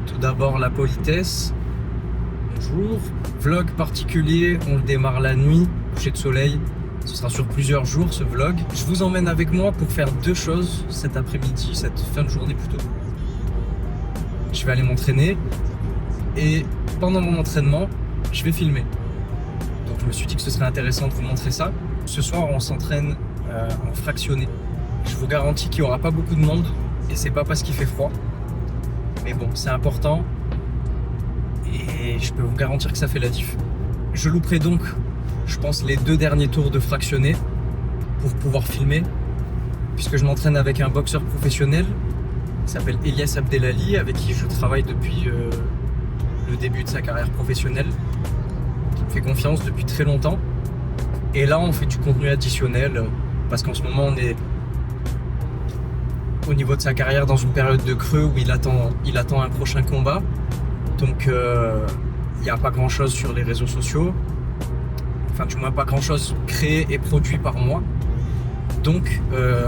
Tout d'abord la politesse. Bonjour. Vlog particulier, on le démarre la nuit, coucher de soleil. Ce sera sur plusieurs jours ce vlog. Je vous emmène avec moi pour faire deux choses cet après-midi, cette fin de journée plutôt. Je vais aller m'entraîner et pendant mon entraînement, je vais filmer. Donc je me suis dit que ce serait intéressant de vous montrer ça. Ce soir, on s'entraîne en fractionné. Je vous garantis qu'il n'y aura pas beaucoup de monde et c'est pas parce qu'il fait froid. Mais bon, c'est important et je peux vous garantir que ça fait la diff. Je louperai donc, je pense, les 2 derniers tours de fractionné pour pouvoir filmer, puisque je m'entraîne avec un boxeur professionnel qui s'appelle Elias Abdelali, avec qui je travaille depuis le début de sa carrière professionnelle, qui me fait confiance depuis très longtemps. Et là, on fait du contenu additionnel, parce qu'en ce moment, on est au niveau de sa carrière dans une période de creux où il attend un prochain combat. Donc, il n'y a pas grand-chose sur les réseaux sociaux. Enfin, du moins pas grand-chose créé et produit par moi. Donc,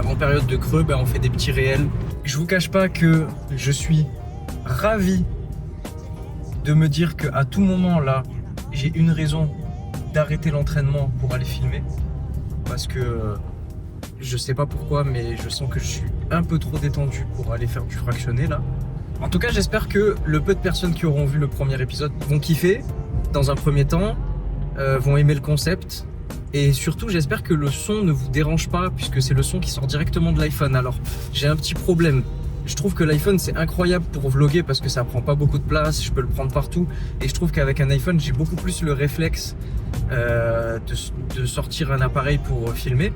en période de creux, on fait des petits réels. Je vous cache pas que je suis ravi de me dire qu'à tout moment là, j'ai une raison d'arrêter l'entraînement pour aller filmer. Parce que je sais pas pourquoi, mais je sens que je suis un peu trop détendu pour aller faire du fractionné là. En tout cas, j'espère que le peu de personnes qui auront vu le premier épisode vont kiffer dans un premier temps, vont aimer le concept. Et surtout, j'espère que le son ne vous dérange pas, puisque c'est le son qui sort directement de l'iPhone. Alors, j'ai un petit problème. Je trouve que l'iPhone, c'est incroyable pour vlogger parce que ça prend pas beaucoup de place, je peux le prendre partout. Et je trouve qu'avec un iPhone, j'ai beaucoup plus le réflexe de sortir un appareil pour filmer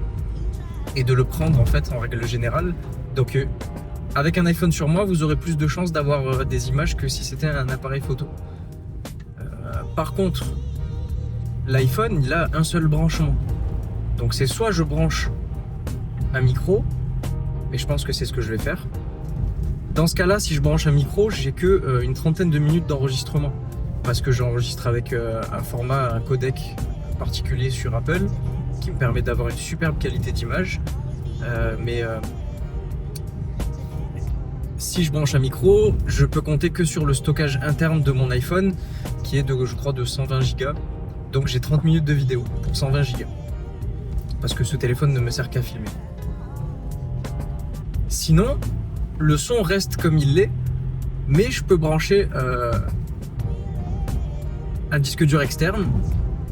et de le prendre en fait en règle générale. Donc, avec un iPhone sur moi, vous aurez plus de chances d'avoir des images que si c'était un appareil photo. Par contre, l'iPhone, il a un seul branchement. Donc c'est soit je branche un micro, et je pense que c'est ce que je vais faire. Dans ce cas-là, si je branche un micro, j'ai que une trentaine de minutes d'enregistrement. Parce que j'enregistre avec un codec particulier sur Apple, qui me permet d'avoir une superbe qualité d'image. Si je branche un micro, je peux compter que sur le stockage interne de mon iPhone, qui est je crois de 120 Go. Donc j'ai 30 minutes de vidéo pour 120 Go. Parce que ce téléphone ne me sert qu'à filmer. Sinon, le son reste comme il l'est, mais je peux brancher un disque dur externe,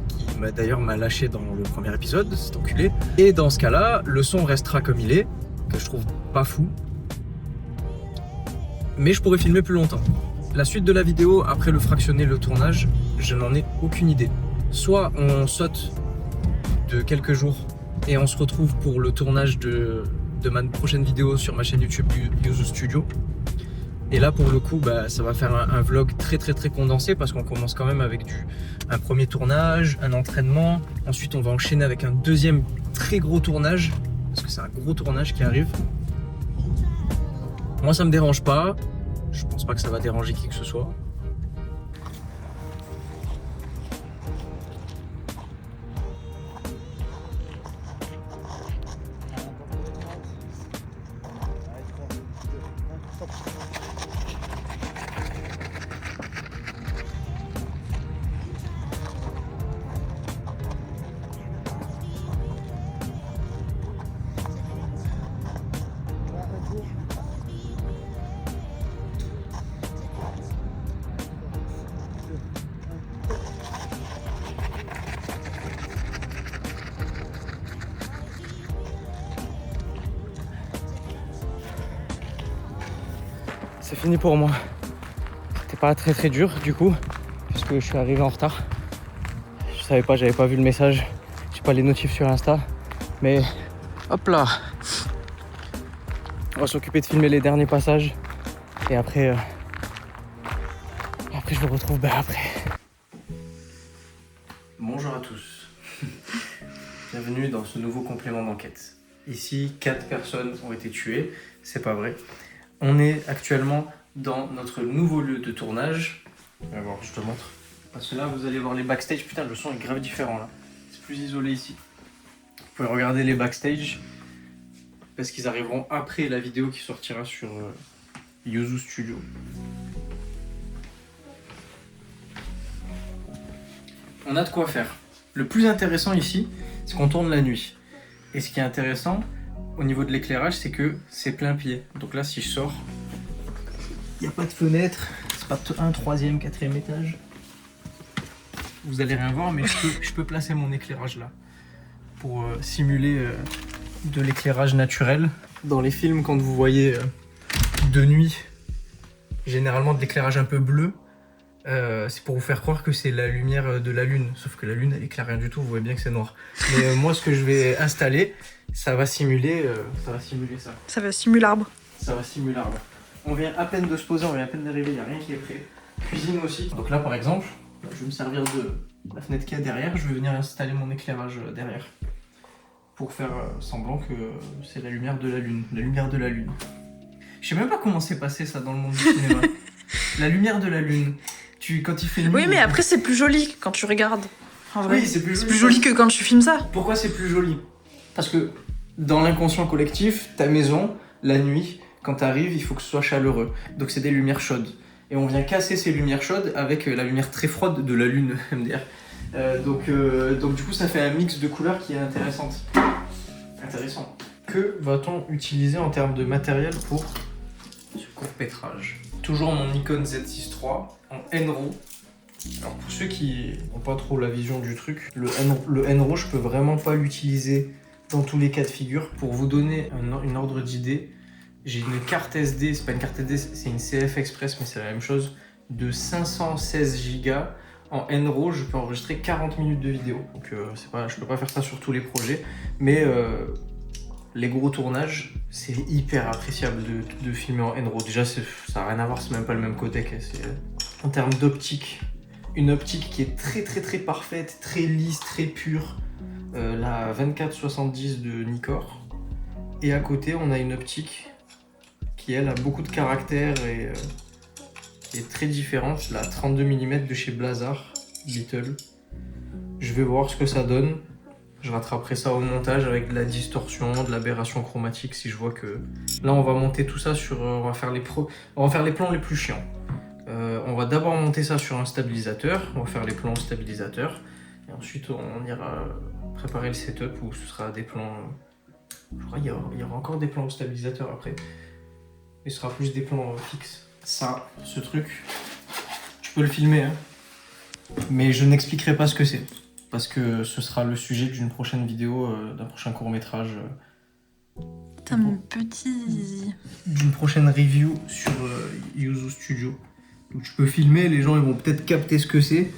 qui d'ailleurs m'a lâché dans le premier épisode, cet enculé. Et dans ce cas-là, le son restera comme il est, que je trouve pas fou. Mais je pourrais filmer plus longtemps. La suite de la vidéo, après le fractionné, le tournage, je n'en ai aucune idée. Soit on saute de quelques jours et on se retrouve pour le tournage de ma prochaine vidéo sur ma chaîne YouTube Yuzu Studio. Et là pour le coup ça va faire un vlog très condensé parce qu'on commence quand même avec un premier tournage, un entraînement. Ensuite on va enchaîner avec un deuxième très gros tournage, parce que c'est un gros tournage qui arrive. Moi ça me dérange pas, je pense pas que ça va déranger qui que ce soit. C'est fini pour moi. C'était pas très dur du coup, puisque je suis arrivé en retard. Je savais pas, j'avais pas vu le message. J'ai pas les notifs sur Insta. Mais hop là. On va s'occuper de filmer les derniers passages. Et après, je vous retrouve après. Bonjour à tous. Bienvenue dans ce nouveau complément d'enquête. Ici, 4 personnes ont été tuées. C'est pas vrai. On est actuellement dans notre nouveau lieu de tournage. Alors, je te montre. Parce que là, vous allez voir les backstage. Putain, le son est grave différent là. C'est plus isolé ici. Vous pouvez regarder les backstage. Parce qu'ils arriveront après la vidéo qui sortira sur Yuzu Studio. on a de quoi faire. Le plus intéressant ici, c'est qu'on tourne la nuit. Et ce qui est intéressant au niveau de l'éclairage, c'est que c'est plein pied. Donc là, si je sors, il n'y a pas de fenêtre, c'est pas un troisième, quatrième étage. Vous allez rien voir, mais je peux placer mon éclairage là pour simuler de l'éclairage naturel. Dans les films, quand vous voyez de nuit, généralement de l'éclairage un peu bleu, c'est pour vous faire croire que c'est la lumière de la lune. Sauf que la lune, elle éclaire rien du tout, vous voyez bien que c'est noir. Mais moi, ce que je vais installer, ça va simuler ça. Ça va simuler l'arbre. Ça va simuler l'arbre. On vient à peine de se poser, on vient à peine d'arriver, il n'y a rien qui est prêt. Cuisine aussi. Donc là, par exemple, je vais me servir de la fenêtre qu'il y a derrière, je vais venir installer mon éclairage derrière. Pour faire semblant que c'est la lumière de la lune. La lumière de la lune. Je sais même pas comment c'est passé ça dans le monde du cinéma. La lumière de la lune. Quand il fait nuit. Oui, mais après, c'est plus joli quand tu regardes. En vrai, oui, c'est plus joli que quand tu filmes ça. Pourquoi c'est plus joli? Parce que dans l'inconscient collectif, ta maison, la nuit, quand t'arrives, il faut que ce soit chaleureux. Donc c'est des lumières chaudes. Et on vient casser ces lumières chaudes avec la lumière très froide de la lune, MDR. Donc du coup, ça fait un mix de couleurs qui est intéressant. Que va-t-on utiliser en termes de matériel pour ce court-métrage? Toujours mon Nikon Z6 III en N-RAW. Alors pour ceux qui n'ont pas trop la vision du truc, le N-RAW, je peux vraiment pas l'utiliser dans tous les cas de figure. Pour vous donner une ordre d'idée, j'ai une carte SD, c'est pas une carte SD, c'est une CF Express, mais c'est la même chose, de 516 Go. En N-RAW, je peux enregistrer 40 minutes de vidéo. Donc je peux pas faire ça sur tous les projets, mais les gros tournages, c'est hyper appréciable de filmer en N-RAW. Déjà, ça n'a rien à voir, c'est même pas le même codec. En termes d'optique, une optique qui est très très très parfaite, très lisse, très pure, la 24-70 de Nikkor. Et à côté, on a une optique qui, elle, a beaucoup de caractère et qui est très différente, la 32 mm de chez Blazar Beetle. Je vais voir ce que ça donne. Je rattraperai ça au montage avec de la distorsion, de l'aberration chromatique si je vois que... Là, on va monter tout ça sur... on va faire les plans les plus chiants. On va d'abord monter ça sur un stabilisateur. On va faire les plans au stabilisateur. Et ensuite, on ira préparer le setup où ce sera des plans... Je crois qu'il y aura encore des plans au stabilisateur après. Mais ce sera plus des plans fixes. Ça, ce truc, tu peux le filmer, hein. Mais je n'expliquerai pas ce que c'est. Parce que ce sera le sujet d'une prochaine vidéo, d'un prochain court-métrage. T'as mon petit... D'une prochaine review sur Yuzu Studio. Donc tu peux filmer, les gens ils vont peut-être capter ce que c'est,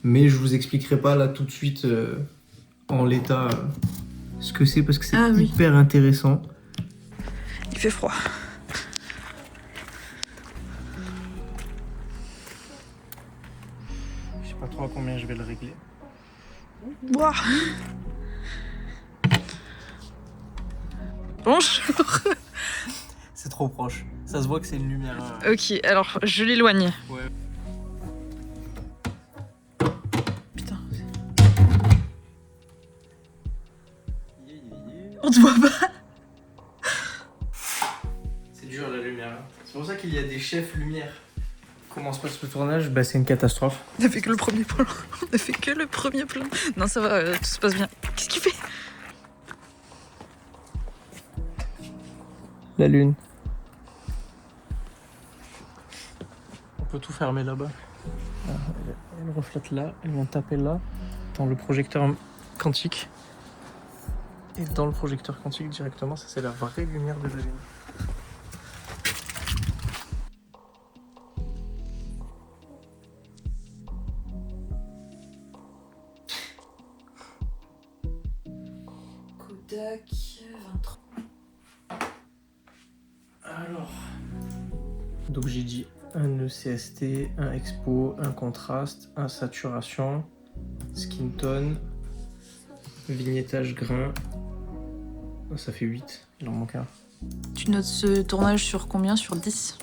mais je vous expliquerai pas là tout de suite en l'état ce que c'est parce que c'est hyper intéressant. Il fait froid. Je sais pas trop à combien je vais le régler. Wow. Bonjour. C'est trop proche. Ça se voit que c'est une lumière. Ok, alors je l'éloigne. Ouais. Putain. On te voit pas. C'est dur la lumière. C'est pour ça qu'il y a des chefs lumière. Comment se passe le tournage? Bah c'est une catastrophe. On a fait que le premier plan. On a fait que le premier plan. Non ça va, tout se passe bien. Qu'est-ce qu'il fait? La lune. On peut tout fermer là-bas. Elle reflète là, elle vient taper là, dans le projecteur quantique. Et dans le projecteur quantique directement, ça c'est la vraie lumière de la lune. Kodak 23. Alors, donc j'ai dit un ECST, un expo, un contraste, un saturation, skin tone, vignettage grain. Oh, ça fait 8, il en manque un. Tu notes ce tournage sur combien? Sur 10?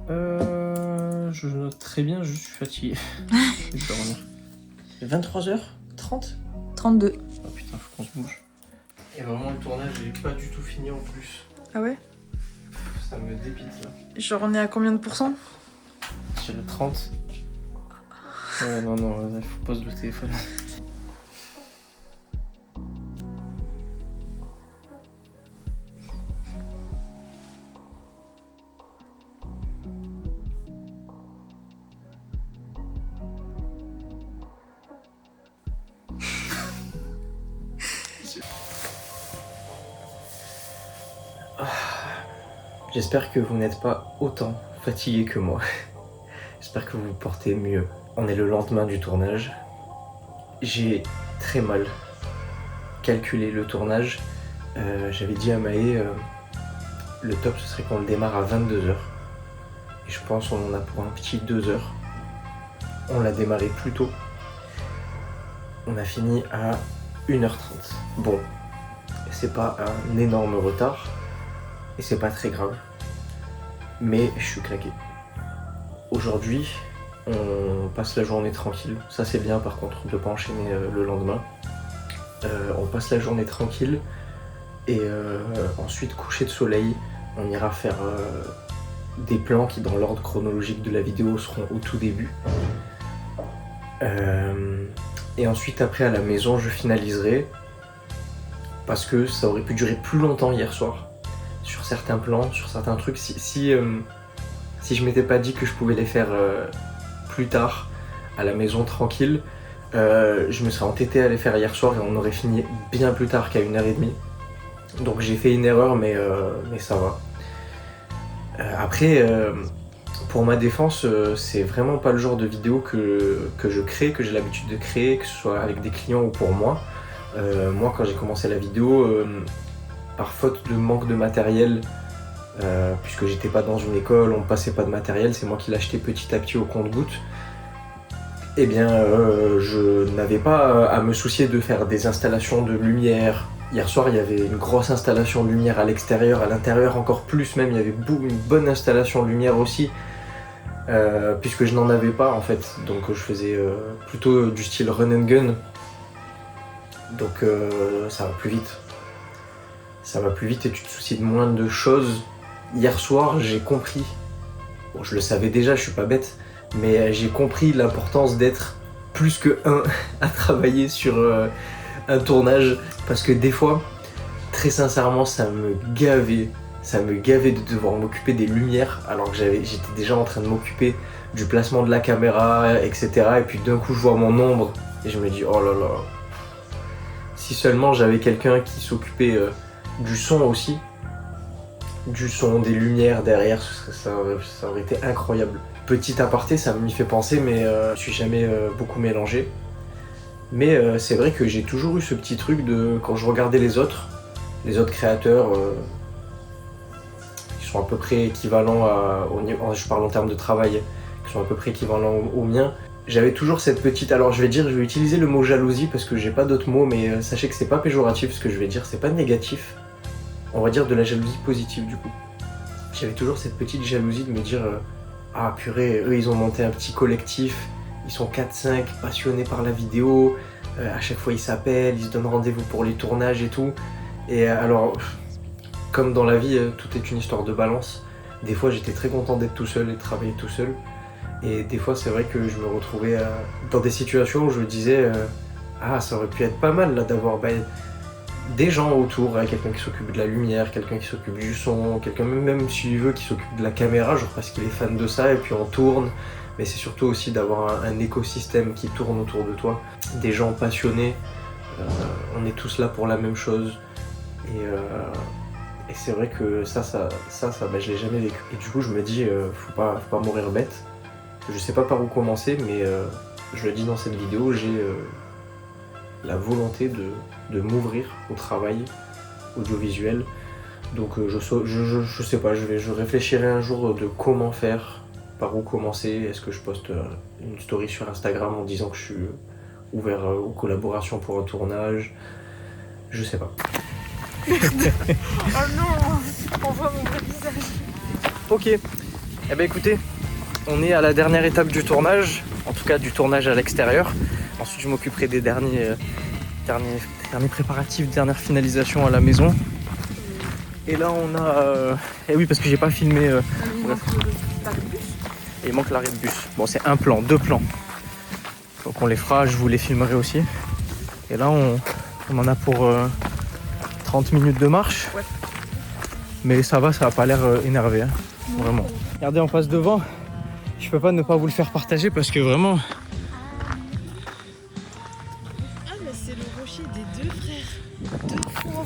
Je note très bien, je suis fatigué. Je vais dormir. 23h30 32. Oh putain, faut qu'on se bouge. Et vraiment, le tournage, il est pas du tout fini en plus. Ah ouais? Ça me dépite là. Genre on est à combien de pourcents? Je dirais 30. Ouais, non, il faut pose le téléphone. J'espère que vous n'êtes pas autant fatigué que moi. J'espère que vous vous portez mieux. On est le lendemain du tournage. J'ai très mal calculé le tournage. J'avais dit à Maë, le top ce serait qu'on le démarre à 22h. Et je pense qu'on en a pour un petit 2h. On l'a démarré plus tôt. On a fini à 1h30. Bon, c'est pas un énorme retard. Et c'est pas très grave. Mais je suis claqué. Aujourd'hui, on passe la journée tranquille. Ça c'est bien par contre de pas enchaîner le lendemain. On passe la journée tranquille. Et ensuite, coucher de soleil, on ira faire des plans qui, dans l'ordre chronologique de la vidéo, seront au tout début. Et ensuite, après, à la maison, je finaliserai. Parce que ça aurait pu durer plus longtemps hier soir. Sur certains plans, sur certains trucs. Si je m'étais pas dit que je pouvais les faire plus tard, à la maison, tranquille, je me serais entêté à les faire hier soir et on aurait fini bien plus tard qu'à 1h30. Donc j'ai fait une erreur, mais ça va. Après, pour ma défense, c'est vraiment pas le genre de vidéo que je crée, que j'ai l'habitude de créer, que ce soit avec des clients ou pour moi. Moi, quand j'ai commencé la vidéo, par faute de manque de matériel, puisque j'étais pas dans une école, on me passait pas de matériel, c'est moi qui l'achetais petit à petit au compte-gouttes. Eh bien, je n'avais pas à me soucier de faire des installations de lumière. Hier soir, il y avait une grosse installation de lumière à l'extérieur, à l'intérieur encore plus même, il y avait une bonne installation de lumière aussi, puisque je n'en avais pas en fait, donc je faisais plutôt du style run and gun, donc ça va plus vite. Ça va plus vite et tu te soucies de moins de choses. Hier soir, j'ai compris, bon, je le savais déjà, je suis pas bête, mais j'ai compris l'importance d'être plus que un à travailler sur un tournage, parce que des fois, très sincèrement, ça me gavait de devoir m'occuper des lumières alors que j'étais déjà en train de m'occuper du placement de la caméra, etc. Et puis d'un coup, je vois mon ombre et je me dis, oh là là, si seulement j'avais quelqu'un qui s'occupait du son aussi, du son, des lumières derrière, ça aurait été incroyable. Petit aparté, ça m'y fait penser, mais je suis jamais beaucoup mélangé. Mais c'est vrai que j'ai toujours eu ce petit truc de, quand je regardais les autres créateurs qui sont à peu près équivalents je parle en termes de travail, qui sont à peu près équivalents au mien, j'avais toujours cette petite, alors je vais utiliser le mot jalousie parce que j'ai pas d'autre mot, mais sachez que c'est pas péjoratif ce que je vais dire, c'est pas négatif, on va dire de la jalousie positive du coup. J'avais toujours cette petite jalousie de me dire ah purée, eux ils ont monté un petit collectif, ils sont 4-5 passionnés par la vidéo, à chaque fois ils s'appellent, ils se donnent rendez-vous pour les tournages et tout. Et alors, comme dans la vie, tout est une histoire de balance. Des fois j'étais très content d'être tout seul et de travailler tout seul. Et des fois c'est vrai que je me retrouvais dans des situations où je me disais ah ça aurait pu être pas mal là d'avoir des gens autour, quelqu'un qui s'occupe de la lumière, quelqu'un qui s'occupe du son, quelqu'un même s'il veut qui s'occupe de la caméra, genre parce qu'il est fan de ça et puis on tourne. Mais c'est surtout aussi d'avoir un écosystème qui tourne autour de toi, des gens passionnés, on est tous là pour la même chose. Et c'est vrai que ça je l'ai jamais vécu. Et du coup je me dis, faut pas mourir bête. Je sais pas par où commencer, mais je le dis dans cette vidéo, j'ai la volonté de m'ouvrir au travail audiovisuel. Donc je sais pas, je réfléchirai un jour de comment faire, par où commencer. Est-ce que je poste une story sur Instagram en disant que je suis ouvert aux collaborations pour un tournage? Je sais pas. Oh non, on voit mon vrai visage. Ok, eh ben écoutez, on est à la dernière étape du tournage, en tout cas du tournage à l'extérieur. Ensuite je m'occuperai des derniers préparatifs, dernière finalisation à la maison. Et là on a... Eh oui parce que j'ai pas filmé... Il manque l'arrêt de bus. Il manque l'arrêt de bus. Bon c'est un plan, deux plans. Donc on les fera, je vous les filmerai aussi. Et là on en a pour 30 minutes de marche. Ouais. Mais ça va pas l'air énervé, hein, vraiment. Regardez, on passe devant. Je peux pas ne pas vous le faire partager parce que vraiment... Ah mais c'est le rocher des deux frères. Deux fois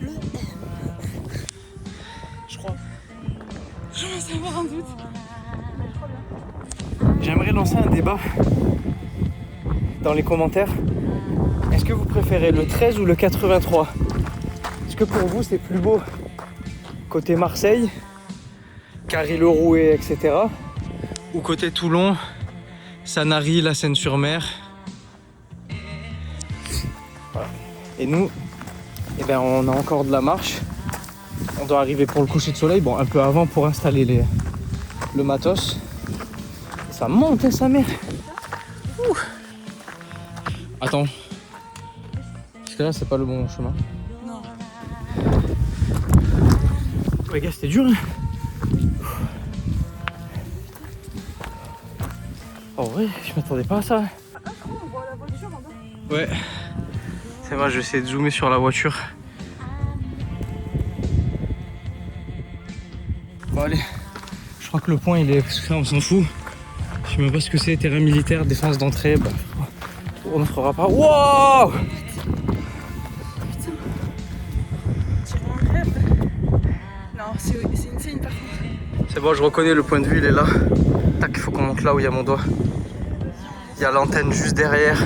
le M. Je crois. Je commence à avoir un doute. J'aimerais lancer un débat dans les commentaires. Est-ce que vous préférez le 13 ou le 83? Est-ce que pour vous c'est plus beau côté Marseille, Carry-le-Rouet, etc. ou côté Toulon, Sanary, la Seine-sur-Mer? Voilà. Et nous, eh ben, on a encore de la marche. On doit arriver pour le coucher de soleil, bon un peu avant pour installer le matos. Ça monte, hein, sa mère. Ouh. Attends. Parce que là, c'est pas le bon chemin. Non. Ouais, gars, c'était dur. Hein. Oh, ouais, je m'attendais pas à ça. Ah, on voit la voiture en bas. Ouais. C'est vrai, je vais essayer de zoomer sur la voiture. Bon, allez. Je crois que le point, il est. Parce que là, on s'en fout. Je sais même pas ce que c'est, terrain militaire, défense d'entrée. Bah, on ne fera pas. Wow! Putain. Tu en rêve. Non, c'est insane par contre. C'est bon, je reconnais le point de vue, il est là. Tac, il faut qu'on monte là où il y a mon doigt. Il y a l'antenne juste derrière.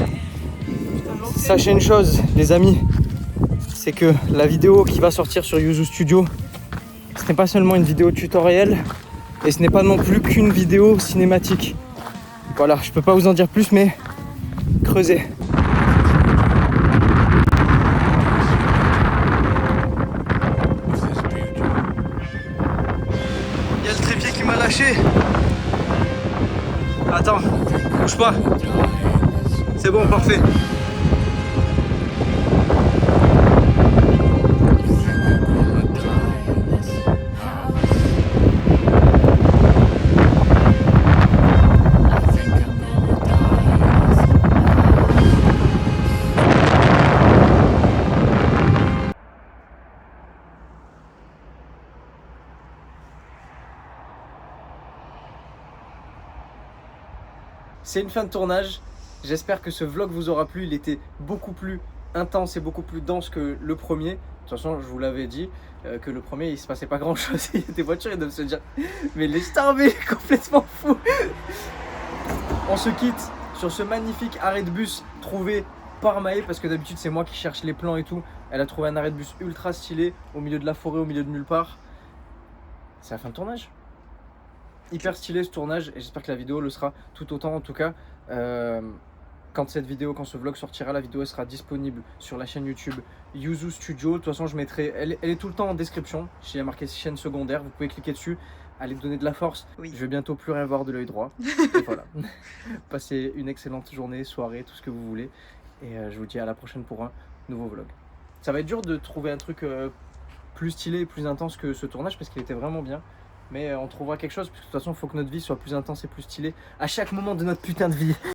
Sachez une chose, les amis, c'est que la vidéo qui va sortir sur Yuzu Studio, ce n'est pas seulement une vidéo tutoriel et ce n'est pas non plus qu'une vidéo cinématique. Voilà, je peux pas vous en dire plus, mais creusez. Il y a le trépied qui m'a lâché. Attends, bouge pas. C'est bon, parfait. C'est une fin de tournage. J'espère que ce vlog vous aura plu. Il était beaucoup plus intense et beaucoup plus dense que le premier. De toute façon, je vous l'avais dit que le premier, il se passait pas grand chose. Il y a des voitures, ils doivent se dire mais laisse tomber, complètement fou. On se quitte sur ce magnifique arrêt de bus trouvé par Maë, parce que d'habitude c'est moi qui cherche les plans et tout. Elle a trouvé un arrêt de bus ultra stylé au milieu de la forêt, au milieu de nulle part. C'est la fin de tournage. Hyper stylé ce tournage et j'espère que la vidéo le sera tout autant. En tout cas, quand ce vlog sortira, la vidéo sera disponible sur la chaîne YouTube Yuzu Studio. De toute façon, je mettrai, elle est tout le temps en description. Il y a marqué chaîne secondaire, vous pouvez cliquer dessus, aller me donner de la force. Oui. Je vais bientôt plus rien voir de l'œil droit. Et voilà. Passez une excellente journée, soirée, tout ce que vous voulez. Et je vous dis à la prochaine pour un nouveau vlog. Ça va être dur de trouver un truc plus stylé et plus intense que ce tournage parce qu'il était vraiment bien. Mais on trouvera quelque chose, parce que de toute façon il faut que notre vie soit plus intense et plus stylée à chaque moment de notre putain de vie.